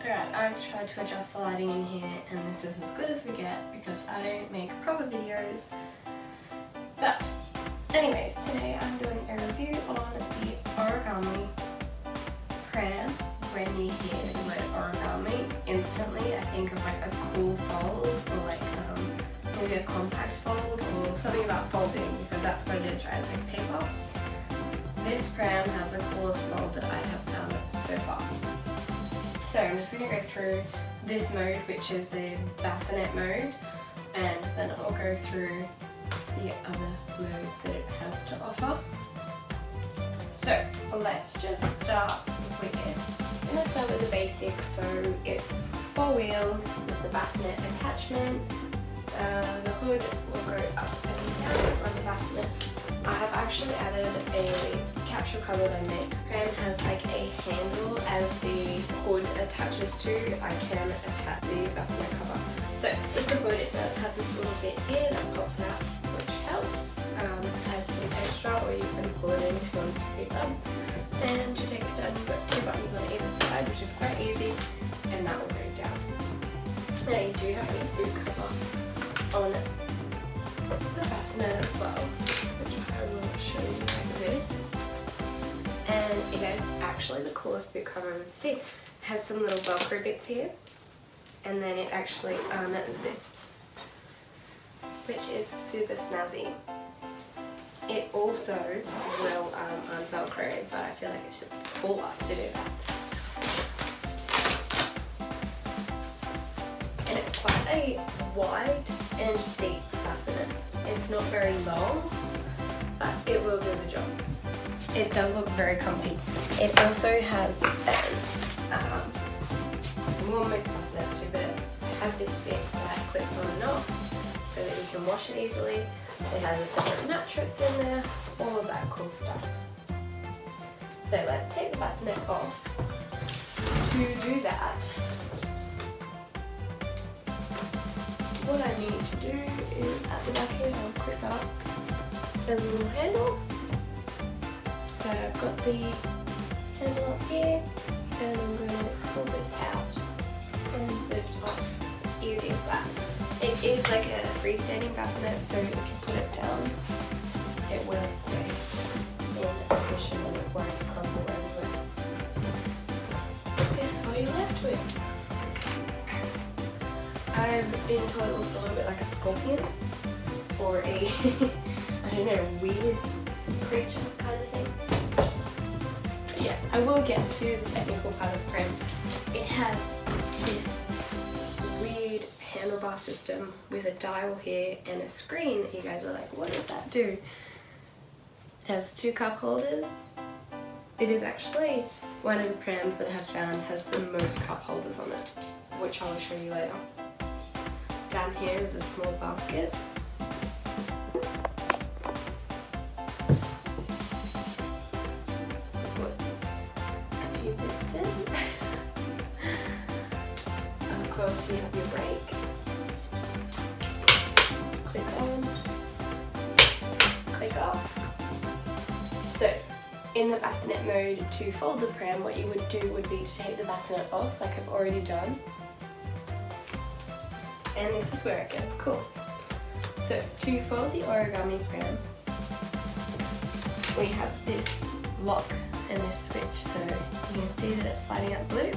Alright, I've tried to adjust the lighting in here and this is as good as we get because I don't make proper videos. But anyways, today I'm doing a review on the Origami Pram. When you hear the word origami, instantly I think of like a cool fold or like maybe a compact fold or something about folding because that's what it is, right? It's like paper. This pram has the coolest fold that I have found so far. So I'm just going to go through this mode, which is the bassinet mode, and then I'll go through the other modes that it has to offer. So let's just start with it. I'm going to start with the basics. So it's 4 wheels with the bassinet attachment. The hood will go up and down on the bassinet. I have actually added a capsule cover that I made. Pram has like a handle as the hood attaches to. I can attach the bassinet cover. So with the hood it does have this little bit here that pops out, which helps add some extra, or you can pull it in if you want to see them. And to take it down you've got 2 buttons on either side, which is quite easy, and that will go down. Now you do have a boot cover on the bassinet as well, which I will show you like this. And it is actually the coolest boot cover I've ever seen. It has some little velcro bits here, and then it actually zips, which is super snazzy. It also will un-velcro, but I feel like it's just cooler to do that. And it's quite a wide and deep bassinet. It's not very long, but it will do the job. It does look very comfy. It also has well, most bassinets do, but it has this bit that clips on and off so that you can wash it easily. It has a separate mattress in there, all of that cool stuff. So let's take the bassinet off. To do that, what I need to do is at the back here, I'll clip up the little handle. So I've got the handle up here, and I'm going to pull this out and lift off. Easy as that. It is like a freestanding bassinet, so if you put it down, it will stay in a position and it won't crumble everywhere. This is what you're left with. I've been told it looks a little bit like a scorpion or a, I don't know, weird creature kind of thing. But yeah, I will get to the technical part of the pram. It has this weird handlebar system with a dial here and a screen that you guys are like, what does that do? It has 2 cup holders. It is actually one of the prams that I have found has the most cup holders on it, which I will show you later. Down here is a small basket. Put a few bits in. Of course you have your brake. Click on, click off. So in the bassinet mode, to fold the pram, what you would do would be to take the bassinet off like I've already done. And this is where it gets cool. So to fold the origami pram, we have this lock and this switch. So you can see that it's lighting up blue.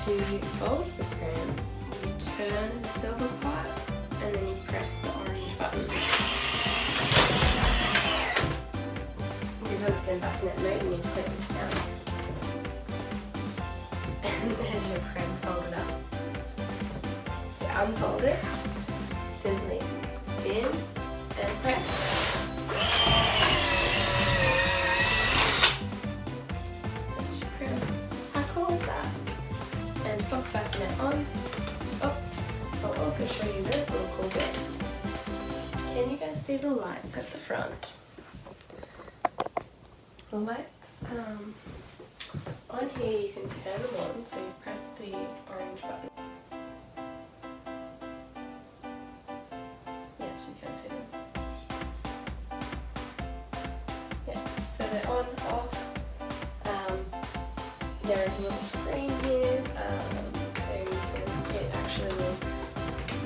To fold the pram, you turn the silver part and then you press the orange button. Because it's in bassinet mode, you need to click this down. And there's your pram folded up. Unfold it, simply spin and press. There's your pram. How cool is that? And pop the bassinet on. Oh, I'll also show you this little cool bit. Can you guys see the lights at the front? The lights, on here you can turn them on, so you press the orange button. You can see them. Yeah, so they're on, off. there is a little screen here, so it actually will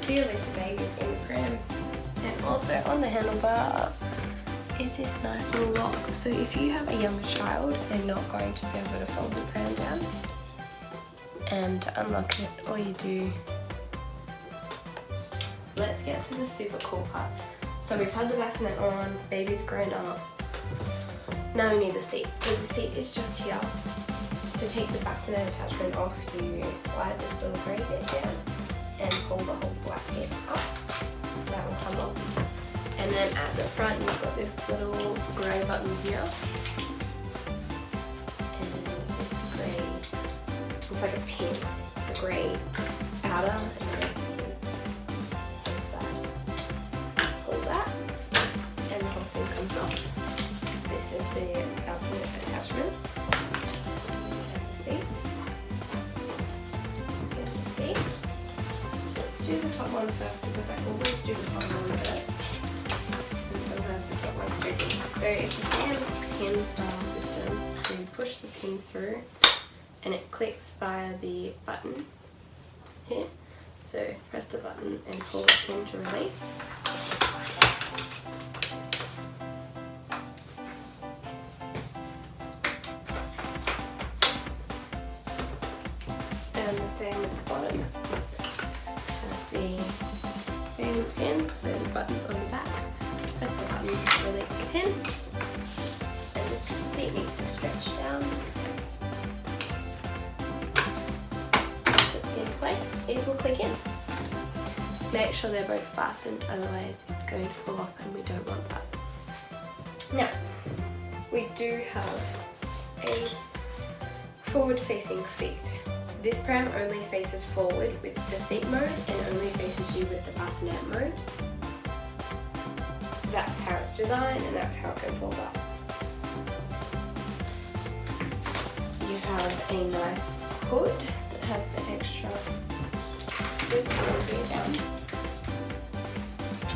clearly the babies in the pram. And also on the handlebar is this nice little lock. So if you have a younger child, they're not going to be able to fold the pram down. And to unlock it, all you do. Let's get to the super cool part. So we've had the bassinet on, baby's grown up. Now we need the seat. So the seat is just here. To take the bassinet attachment off, you slide this little grey bit down and pull the whole black bit up. That will come off. And then at the front you've got this little grey button here. And this grey, it's like a pin. It's a grey outer and then a pin inside. Pull that and the whole thing comes off. This is the bassinet attachment. And the seat. Here's the seat. Let's do the top one first because I always do the top one first. The top one's tricky. So it's the same pin style system. So you push the pin through and it clicks via the button here. So press the button and pull the pin to release. And the same with the bottom. Has the same pin, so the button's on the back. Press the button to release the pin, and this seat needs to stretch down. Once it's in place, it will click in. Make sure they're both fastened, otherwise it's going to pull off and we don't want that. Now, we do have a forward-facing seat. This pram only faces forward with the seat mode and only faces you with the bassinet mode. That's how it's designed and that's how it can fold up. You have a nice hood that has the extra zip down.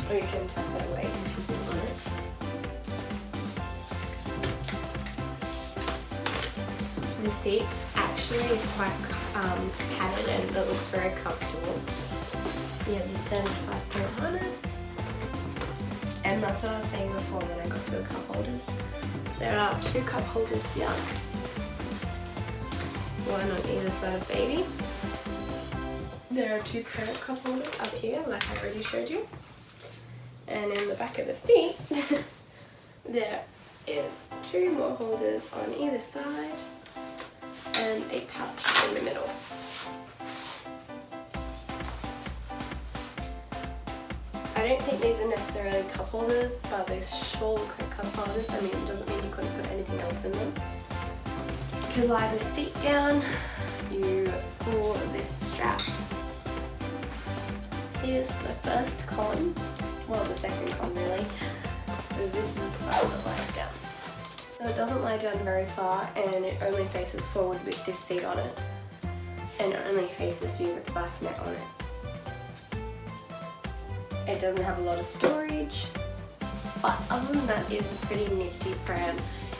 Or you can tuck that away if you want it. The seat actually is quite padded and it looks very comfortable. You have the 75-point harness. And that's what I was saying before when I got to the cup holders. There are 2 cup holders here. One on either side of baby. There are 2 parent cup holders up here, like I already showed you. And in the back of the seat, there is 2 more holders on either side and a pouch in the middle. I don't think these are necessarily cup holders, but they sure look like cup holders. I mean, it doesn't mean you couldn't put anything else in them. To lie the seat down, you pull this strap. Here's the first column, well the second column really. So this is as far as it lies down. So it doesn't lie down very far and it only faces forward with this seat on it. And it only faces you with the bassinet on it. It doesn't have a lot of storage, but other than that, it's a pretty nifty pram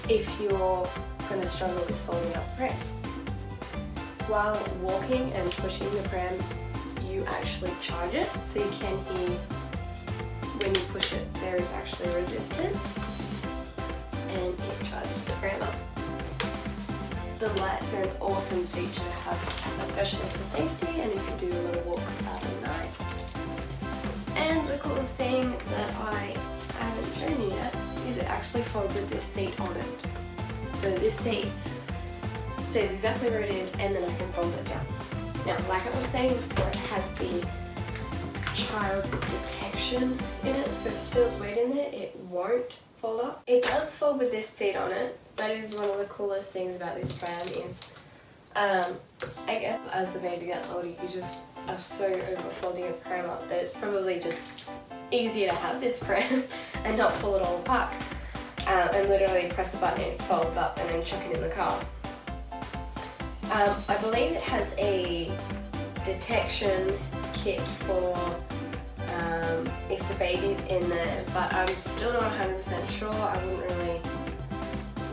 if you're going to struggle with folding up prams. While walking and pushing the pram, you actually charge it, so you can hear when you push it there is actually resistance and it charges the pram up. The lights are an awesome feature to have, especially for safety and if you do a lot of walks out at night. And the coolest thing that I haven't shown you yet is it actually folds with this seat on it. So this seat stays exactly where it is and then I can fold it down. Now, like I was saying before, it has the child detection in it, so if it feels weight in there, it won't fold up. It does fold with this seat on it. That is one of the coolest things about this pram is, I guess as the baby gets older, you just are so over folding a pram up that it's probably just easier to have this pram and not pull it all apart. And literally press the button and it folds up and then chuck it in the car. I believe it has a detection kit for if the baby's in there, but I'm still not 100% sure. I wouldn't really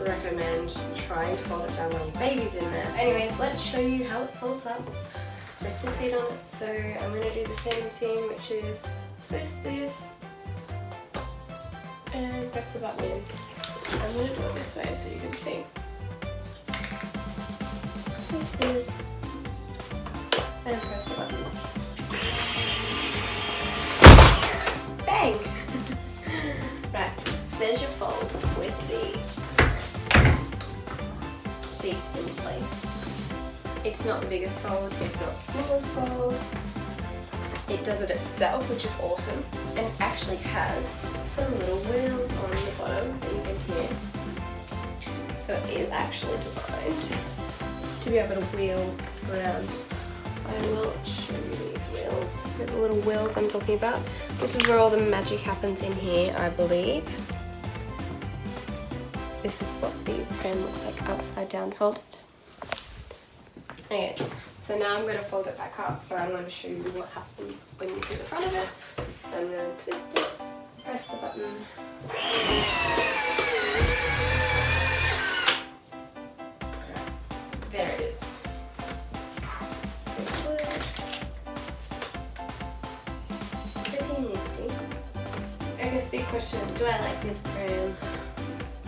recommend trying to fold it down while your baby's in there. Anyways, let's show you how it folds up with the seat on it. So I'm going to do the same thing, which is twist this and press the button in. I'm going to do it this way so you can see. Twist this and press the button. Bang! Right, there's your fold with the seat in place. It's not the biggest fold, it's not the smallest fold. It does it itself, which is awesome. And it actually has some little wheels on the bottom that you can hear. So it is actually designed to be able to wheel around. I will show you these wheels, the little wheels I'm talking about. This is where all the magic happens in here, I believe. This is what the Pram looks like upside down folded. Okay, so now I'm going to fold it back up, but I'm going to show you what happens when you see the front of it. So I'm going to twist it, press the button. There it is. Pretty nifty. I guess big question, do I like this Pram?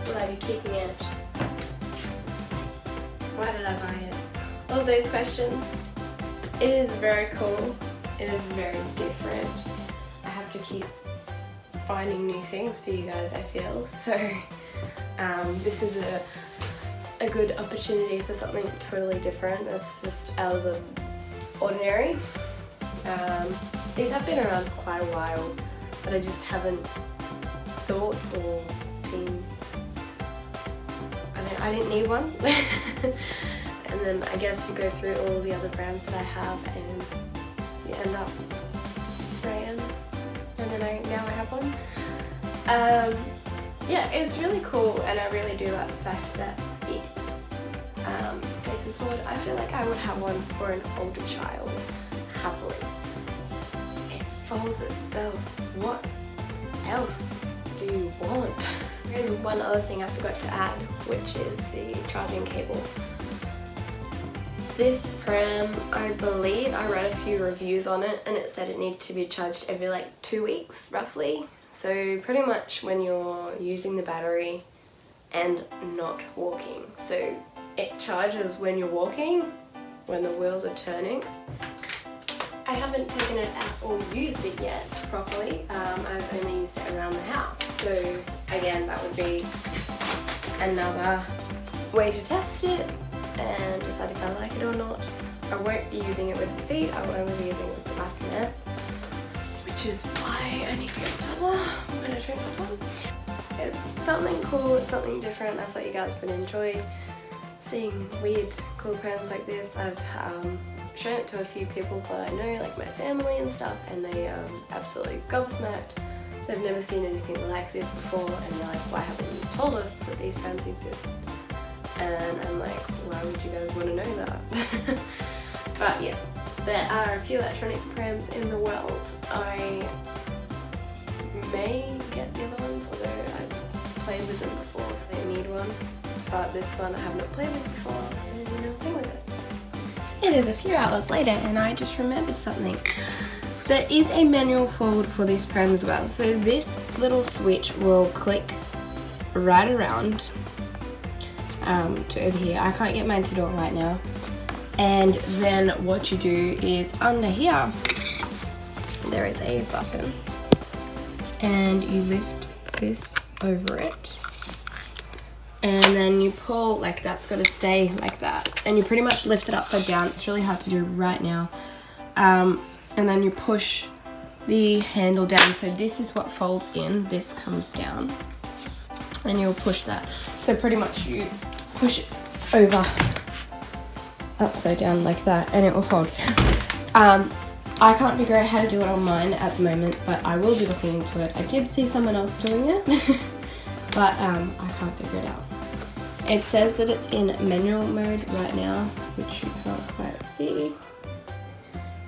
Will I be keeping it? Why did I buy it? All those questions. It is very cool. It is very different. I have to keep finding new things for you guys, I feel. So this is a good opportunity for something totally different that's just out of the ordinary. These have been around for quite a while, but I just haven't thought or been... I didn't need one. And then I guess you go through all the other brands that I have and you end up where I am. And then now I have one. Yeah, it's really cool, and I really do like the fact that it faces forward. I feel like I would have one for an older child, happily. It folds itself. What else do you want? There's one other thing I forgot to add, which is the charging cable. This Pram, I believe, I read a few reviews on it and it said it needs to be charged every like 2 weeks roughly. So pretty much when you're using the battery and not walking. So it charges when you're walking, when the wheels are turning. I haven't taken it out or used it yet properly. I've only used it around the house. So again, that would be another way to test it and decide if I like it or not. I won't be using it with the seat, I will only be using it with the bassinet, which is why I need to get a toddler when I turn it on. It's something cool, it's something different. I thought you guys would enjoy seeing weird, cool Prams like this. I've shown it to a few people that I know, like my family and stuff, and they absolutely gobsmacked. They've never seen anything like this before, and they're like, why haven't you told us that these Prams exist? And I'm like, why would you guys want to know that? But yes, there are a few electronic Prams in the world. I may get the other ones, although I've played with them before, so I need one. But this one I have not played with before, so I'm going to play with it. It is a few hours later and I just remembered something. There is a manual fold for this Pram as well. So this little switch will click right around to over here. I can't get mine to do it right now. And then what you do is under here, there is a button and you lift this over it. And then you pull, like that's got to stay like that. And you pretty much lift it upside down. It's really hard to do right now. And then you push the handle down. So this is what folds in, this comes down. And you'll push that. So pretty much you push it over upside down like that and it will fold. I can't figure out how to do it on mine at the moment, but I will be looking into it. I did see someone else doing it, but I can't figure it out. It says that it's in manual mode right now, which you can't quite see,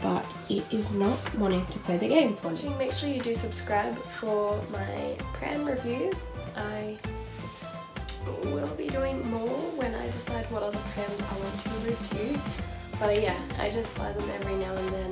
but it is not wanting to play the games. Watching, make sure you do subscribe for my Pram reviews. I will be doing more when I decide what other prams I want to review. But yeah, I just buy them every now and then